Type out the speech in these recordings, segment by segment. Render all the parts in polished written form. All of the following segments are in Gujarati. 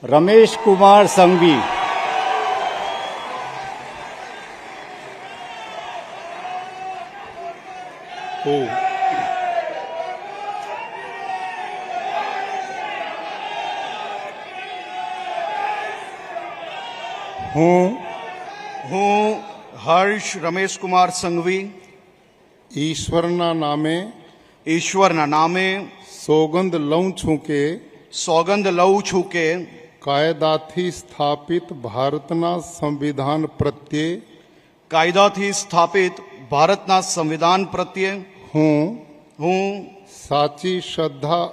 रमेश कुमार संघवी, હું હર્ષ રમેશકુમાર સંઘવી ઈશ્વરના નામે સોગંદ લઉં છું કે કાયદાથી સ્થાપિત ભારતના સંવિધાન પ્રત્યે હું સાચી શ્રદ્ધા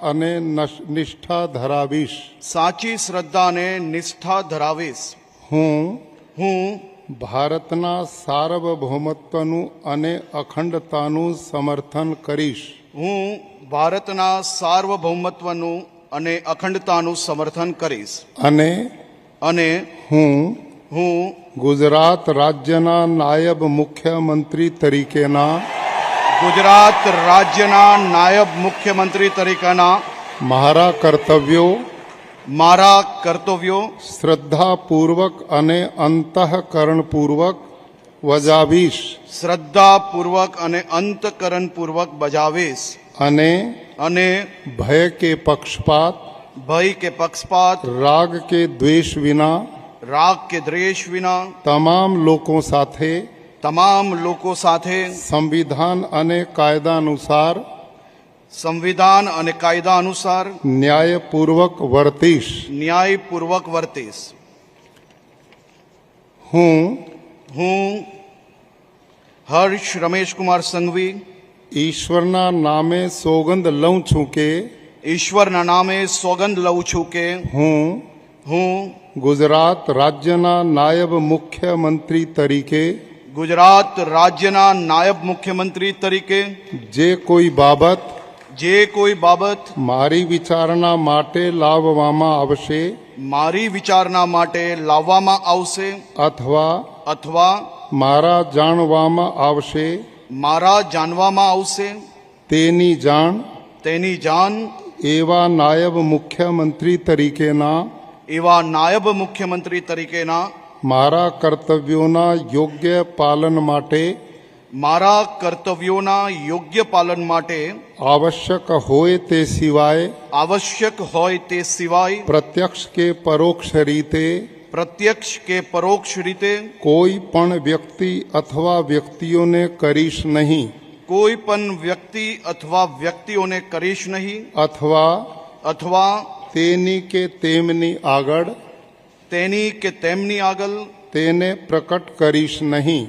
અને નિષ્ઠા ધરાવીશ. હું ભારતના સાર્વભૌમત્વનું અને અખંડતાનું સમર્થન કરીશ. અને હું ગુજરાત રાજ્યના નાયબ મુખ્યમંત્રી તરીકેના મારા કર્તવ્યો શ્રદ્ધાપૂર્વક અને અંતઃકરણપૂર્વક બજાવીશ. અને ભય કે પક્ષપાત રાગ કે દ્વેષ વિના તમામ લોકો સાથે સંવિધાન અને કાયદા અનુસાર ન્યાયપૂર્વક વર્તીશ. હું હર્ષ રમેશકુમાર સંઘવી ઈશ્વરના નામે સોગંદ લઉં છું કે હું ગુજરાત રાજ્યના નાયબ મુખ્યમંત્રી તરીકે જે કોઈ બાબત મારી વિચારણા માટે લાવવામાં આવશે અથવા મારા જાણવામાં આવશે તેની જાણ એવા નાયબ મુખ્યમંત્રી તરીકેના મારા કર્તવ્યોના યોગ્ય પાલન માટે આવશ્યક હોય તે સિવાય પ્રત્યક્ષ કે પરોક્ષ રીતે કોઈ પણ વ્યક્તિ અથવા વ્યક્તિઓને કરીશ નહીં અથવા તેની કે તેમની આગળ તેને પ્રગટ કરીશ નહીં.